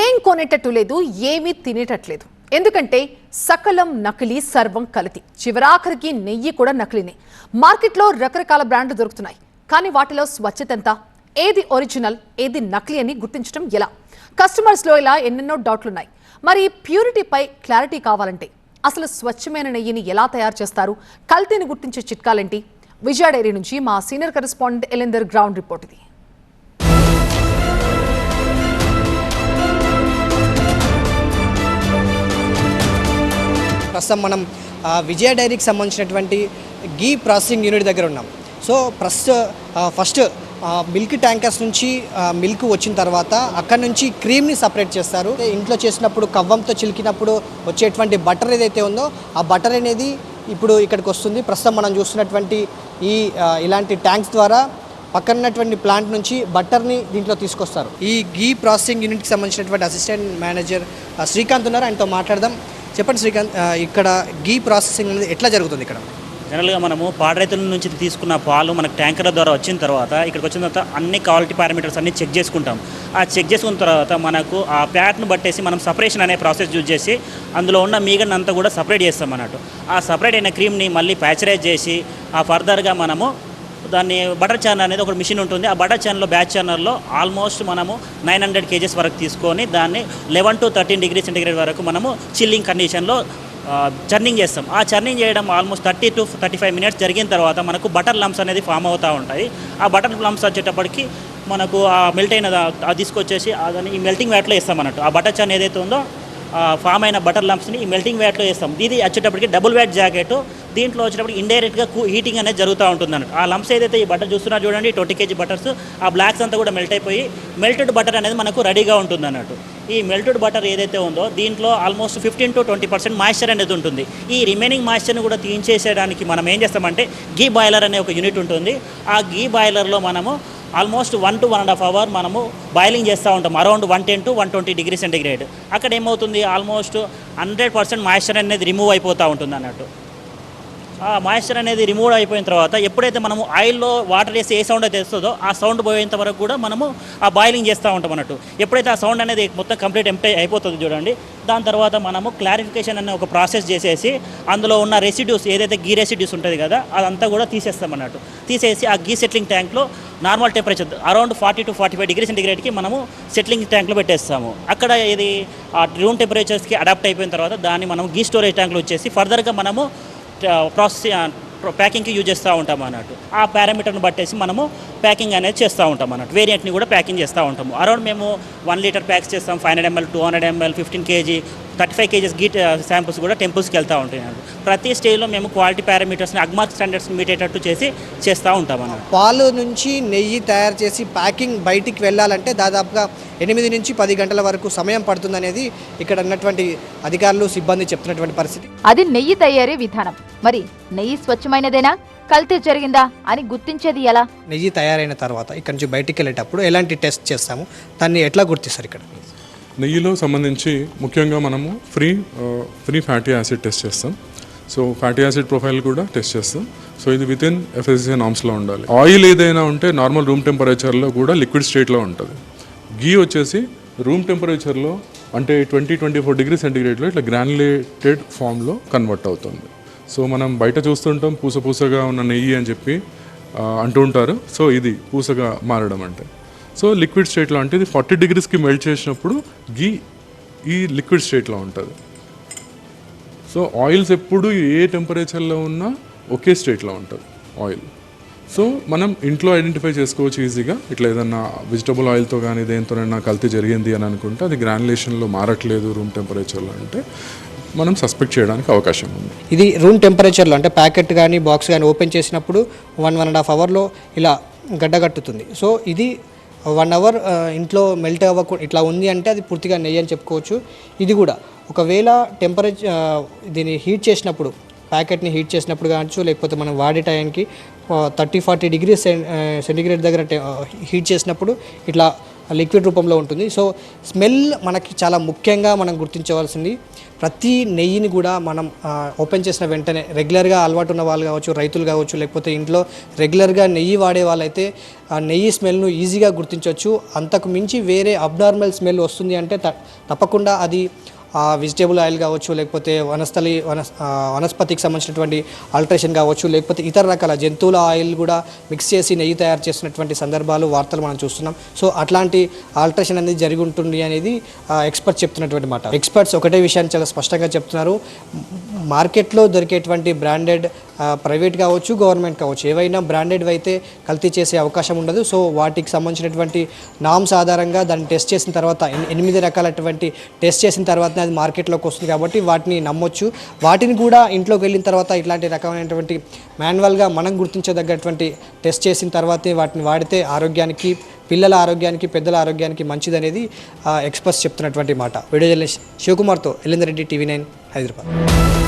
ఏం కొనేటట్టు లేదు, ఏమీ తినేటట్లేదు. ఎందుకంటే సకలం నకిలీ, సర్వం కల్తీ. చివరాఖరికి నెయ్యి కూడా నకిలీనే. మార్కెట్లో రకరకాల బ్రాండ్లు దొరుకుతున్నాయి, కానీ వాటిలో స్వచ్ఛత ఎంత, ఏది ఒరిజినల్ ఏది నకిలీ అని గుర్తించడం ఎలా? కస్టమర్స్లో ఇలా ఎన్నెన్నో డౌట్లున్నాయి. మరి ప్యూరిటీపై క్లారిటీ కావాలంటే అసలు స్వచ్ఛమైన నెయ్యిని ఎలా తయారు చేస్తారు, కల్తీని గుర్తించే చిట్కాలేంటి? విజయ డైరీ నుంచి మా సీనియర్ కరెస్పాండెంట్ ఎలెందర్ గ్రౌండ్ రిపోర్ట్ ఇది. ప్రస్తుతం మనం విజయ డైరీకి సంబంధించినటువంటి గీ ప్రాసెసింగ్ యూనిట్ దగ్గర ఉన్నాం. సో ఫస్ట్ మిల్క్ ట్యాంకర్స్ నుంచి మిల్క్ వచ్చిన తర్వాత అక్కడ నుంచి క్రీమ్ని సపరేట్ చేస్తారు. ఇంట్లో చేసినప్పుడు కవ్వంతో చిలికినప్పుడు వచ్చేటువంటి బటర్ ఏదైతే ఉందో ఆ బటర్ అనేది ఇప్పుడు ఇక్కడికి వస్తుంది. ప్రస్తుతం మనం చూస్తున్నటువంటి ఇలాంటి ట్యాంక్స్ ద్వారా పక్కన ఉన్నటువంటి ప్లాంట్ నుంచి బటర్ని దీంట్లో తీసుకొస్తారు. ఈ గీ ప్రాసెసింగ్ యూనిట్కి సంబంధించినటువంటి అసిస్టెంట్ మేనేజర్ శ్రీకాంత్ ఉన్నారు, ఆయనతో మాట్లాడదాం. చెప్పండి శ్రీకాంత్, ఇక్కడ గీ ప్రాసెసింగ్ అనేది ఎట్లా జరుగుతుంది? ఇక్కడ జనరల్గా మనము పాడి రైతుల నుంచి తీసుకున్న పాలు మనకు ట్యాంకర్ల ద్వారా వచ్చిన తర్వాత ఇక్కడికి వచ్చిన తర్వాత అన్ని క్వాలిటీ పారామీటర్స్ అన్ని చెక్ చేసుకుంటాం. ఆ చెక్ చేసుకున్న తర్వాత మనకు ఆ ప్యాట్ను బట్టేసి మనం సపరేషన్ అనే ప్రాసెస్ యూజ్ చేసి అందులో ఉన్న మీగడని అంతా కూడా సపరేట్ చేస్తాం అన్నట్టు. ఆ సపరేట్ అయిన క్రీమ్ని మళ్ళీ ప్యాచరైజ్ చేసి ఆ ఫర్దర్గా మనము దాన్ని బటర్ చార్నర్ అనేది ఒక మిషన్ ఉంటుంది. ఆ బటర్ చార్నర్లో బ్యాచ్ చార్నర్లో ఆల్మోస్ట్ మనము 900 kgs వరకు తీసుకొని దాన్ని 11 to 13 degrees సెంటిగ్రేడ్ వరకు మనము చిల్లింగ్ కండిషన్లో చర్నింగ్ చేస్తాం. ఆ చర్నింగ్ చేయడం ఆల్మోస్ట్ 30 to 35 minutes జరిగిన తర్వాత మనకు బటర్ లంప్స్ అనేది ఫామ్ అవుతూ ఉంటాయి. ఆ బటర్ లంప్స్ వచ్చేటప్పటికి మనకు ఆ మెల్ట్ అయిన తీసుకొచ్చేసి దాన్ని ఈ మెల్టింగ్ వ్యాట్లో వేస్తాం అన్నట్టు. ఆ బటర్ చార్న్ ఏదైతే ఉందో ఫామ్ అయిన బటర్ లంప్స్ని ఈ మెల్టింగ్ వ్యాట్లో వేస్తాం. ఇది వచ్చేటప్పటికి డబుల్ వ్యాట్ జాకెట్. దీంట్లో వచ్చేటప్పటికి ఇండైరెక్ట్గా హీటింగ్ అనేది జరుగుతూ ఉంటుంది అన్నట్టు. ఆ లంప్స్ ఏదైతే ఈ బటర్ చూస్తున్నారు చూడండి, 20 kg బటర్స్, ఆ బ్లాక్స్ అంతా కూడా మెల్ట్ అయిపోయి మెల్టెడ్ బటర్ అనేది మనకు రెడీగా ఉంటుంది అన్నట్టు. ఈ మెల్టెడ్ బటర్ ఏదైతే ఉందో దీంట్లో ఆల్మోస్ట్ 15 to 20% మాయిశ్చర్ అనేది ఉంటుంది. ఈ రిమైనింగ్ మాయిశ్చర్ని కూడా తీయించేసేయడానికి మనం ఏం చేస్తామంటే గీ బాయిలర్ అనే ఒక యూనిట్ ఉంటుంది. ఆ గీ బాయిలర్లో మనము ఆల్మోస్ట్ 1 to 1.5 hours మనము బాయిలింగ్ చేస్తూ ఉంటాం, అరౌండ్ 110 to 120 degrees సెంటిగ్రేడ్. అక్కడ ఏమవుతుంది, ఆల్మోస్ట్ 100% మాయిశ్చర్ అనేది రిమూవ్ అయిపోతూ ఉంటుంది అన్నట్టు. ఆ మాయిశ్చర్ అనేది రిమూవ్ అయిపోయిన తర్వాత ఎప్పుడైతే మనము ఆయిల్లో వాటర్ వేసి ఏ సౌండ్ అయితే వస్తుందో ఆ సౌండ్ పోయేంత వరకు కూడా మనము ఆ బాయిలింగ్ చేస్తూ ఉంటాం అన్నట్టు. ఎప్పుడైతే ఆ సౌండ్ అనేది మొత్తం కంప్లీట్ ఎంప్టీ అయిపోతుంది చూడండి, దాని తర్వాత మనము క్లారిఫికేషన్ అనే ఒక ప్రాసెస్ చేసేసి అందులో ఉన్న రెసిడ్యూస్ ఏదైతే గీ రెసిడ్యూస్ ఉంటుంది కదా అదంతా కూడా తీసేస్తాం అన్నట్టు. తీసేసి ఆ గీ సెట్లింగ్ ట్యాంక్లో normal temperature around 40 to 45 degrees సెంటిగ్రేడ్కి మనము సెట్లింగ్ ట్యాంక్లో పెట్టేస్తాము. అక్కడ ఇది ఆ రూమ్ టెంపరేచర్స్కి అడాప్ట్ అయిపోయిన తర్వాత దాన్ని మనం గీ స్టోరేజ్ ట్యాంక్లో వచ్చేసి ఫర్దర్గా మనము ప్యాకింగ్కి యూజ్ చేస్తూ ఉంటాం అన్నట్టు. ఆ పారామీటర్ని బట్టేసి మనము ప్యాకింగ్ అనేది చేస్తూ ఉంటాం అన్నట్టు. వేరియంట్ని కూడా ప్యాకింగ్ చేస్తూ ఉంటాము. అరౌండ్ మేము 1 లీటర్ ప్యాక్స్ చేస్తాం, 500 ml, 200 ml, 15 kg, 35 kgs గీ శాంపుల్స్ కూడా టెంపుల్స్కి వెళ్తూ ఉంటాయి అన్నట్టు. ప్రతి స్టేజ్లో మేము క్వాలిటీ పారామీటర్స్ని అగ్మార్క్ స్టాండర్డ్స్ మీట్ అయ్యేటట్టు చేస్తూ ఉంటాం అన్నట్టు. పాలు నుంచి నెయ్యి తయారు చేసి ప్యాకింగ్ బయటికి వెళ్ళాలంటే దాదాపుగా 8 నుంచి 10 గంటల వరకు సమయం పడుతుందనేది ఇక్కడ ఉన్నటువంటి అధికారులు, సిబ్బంది చెప్తున్నటువంటి పరిస్థితి. అది నెయ్యి తయారీ విధానం. మరి నెయ్యి స్వచ్ఛమైనదేనా, కల్తీ జరిగిందా అని గుర్తించేది ఎలా? నెయ్యి తయారైన తర్వాత ఇక్కడ నుంచి బయటికి వెళ్ళేటప్పుడు ఎలాంటి టెస్ట్ చేస్తాము, దాన్ని ఎట్లా గుర్తిస్తారు? ఇక్కడ నెయ్యిలో సంబంధించి ముఖ్యంగా మనము ఫ్రీ ఫ్యాటీ యాసిడ్ టెస్ట్ చేస్తాం. సో ఫ్యాటీ యాసిడ్ ప్రొఫైల్ కూడా టెస్ట్ చేస్తాం. సో ఇది విత్ ఇన్ FSSAI నార్మ్స్లో ఉండాలి. ఆయిల్ ఏదైనా ఉంటే నార్మల్ రూమ్ టెంపరేచర్లో కూడా లిక్విడ్ స్టేట్లో ఉంటుంది. గీ వచ్చేసి రూమ్ టెంపరేచర్లో అంటే 20-24 degrees సెంటిగ్రేడ్లో ఇట్లా గ్రాన్యులేటెడ్ ఫామ్లో కన్వర్ట్ అవుతుంది. సో మనం బయట చూస్తుంటాం పూసగా ఉన్న నెయ్యి అని చెప్పి అంటూ ఉంటారు. సో ఇది పూసగా మారడం అంటే సో లిక్విడ్ స్టేట్లో అంటే ఇది 40 degreesకి మెల్ట్ చేసినప్పుడు గీ ఈ లిక్విడ్ స్టేట్లో ఉంటుంది. సో ఆయిల్స్ ఎప్పుడు ఏ టెంపరేచర్లో ఉన్నా ఒకే స్టేట్లో ఉంటుంది ఆయిల్. సో మనం ఇంట్లో ఐడెంటిఫై చేసుకోవచ్చు ఈజీగా. ఇట్లా ఏదన్నా వెజిటబుల్ ఆయిల్తో కానీ దేనితోనైనా కల్తీ జరిగింది అని అనుకుంటే అది గ్రాన్యులేషన్లో మారట్లేదు రూమ్ టెంపరేచర్లో అంటే మనం సస్పెక్ట్ చేయడానికి అవకాశం ఉంది. ఇది రూమ్ టెంపరేచర్లో అంటే ప్యాకెట్ కానీ బాక్స్ కానీ ఓపెన్ చేసినప్పుడు 1-1.5 hours ఇలా గడ్డగట్టుతుంది. సో ఇది 1 hour ఇంట్లో మెల్ట్ అవ్వకుండా ఇట్లా ఉంది అంటే అది పూర్తిగా నెయ్యి అని చెప్పుకోవచ్చు. ఇది కూడా ఒకవేళ దీన్ని హీట్ చేసినప్పుడు, ప్యాకెట్ని హీట్ చేసినప్పుడు కావచ్చు, లేకపోతే మనం వాడే టైంకి 30-40 degrees సెంటిగ్రేడ్ దగ్గర హీట్ చేసినప్పుడు ఇట్లా లిక్విడ్ రూపంలో ఉంటుంది. సో స్మెల్ మనకి చాలా ముఖ్యంగా మనం గుర్తించవలసింది. ప్రతి నెయ్యిని కూడా మనం ఓపెన్ చేసిన వెంటనే రెగ్యులర్గా అలవాటు ఉన్న వాళ్ళు కావచ్చు, రైతులు కావచ్చు, లేకపోతే ఇంట్లో రెగ్యులర్గా నెయ్యి వాడే వాళ్ళైతే ఆ నెయ్యి స్మెల్ను ఈజీగా గుర్తించవచ్చు. అంతకు మించి వేరే అబ్నార్మల్ స్మెల్ వస్తుంది అంటే తప్పకుండా అది వెజిటేబుల్ ఆయిల్ కావచ్చు, లేకపోతే వనస్పతికి సంబంధించినటువంటి ఆల్టరేషన్ కావచ్చు, లేకపోతే ఇతర రకాల జంతువుల ఆయిల్ కూడా మిక్స్ చేసి నెయ్యి తయారు చేసినటువంటి సందర్భాలు, వార్తలు మనం చూస్తున్నాం. సో అట్లాంటి ఆల్టరేషన్ అనేది జరిగి ఉంటుంది అనేది ఎక్స్పర్ట్స్ చెప్తున్నటువంటి మాట. ఎక్స్పర్ట్స్ ఒకటే విషయాన్ని చాలా స్పష్టంగా చెప్తున్నారు. మార్కెట్లో దొరికేటువంటి బ్రాండెడ్ ప్రైవేట్ కావచ్చు, గవర్నమెంట్ కావచ్చు, ఏవైనా బ్రాండెడ్ అయితే కల్తీ చేసే అవకాశం ఉండదు. సో వాటికి సంబంధించినటువంటి నామ్స్ ఆధారంగా దాన్ని టెస్ట్ చేసిన తర్వాత 8 రకాలటువంటి టెస్ట్ చేసిన తర్వాత అది మార్కెట్లోకి వస్తుంది కాబట్టి వాటిని నమ్మొచ్చు. వాటిని కూడా ఇంట్లోకి వెళ్ళిన తర్వాత ఇట్లాంటి రకమైనటువంటి మాన్యువల్గా మనం గుర్తించదగ్గటువంటి టెస్ట్ చేసిన తర్వాతే వాటిని వాడితే ఆరోగ్యానికి, పిల్లల ఆరోగ్యానికి, పెద్దల ఆరోగ్యానికి మంచిదనేది ఎక్స్పర్ట్స్ చెప్తున్నటువంటి మాట. వీడియో జర్నలిస్ట్ శివకుమార్తో ఎల్లేందర్ రెడ్డి, TV9 హైదరాబాద్.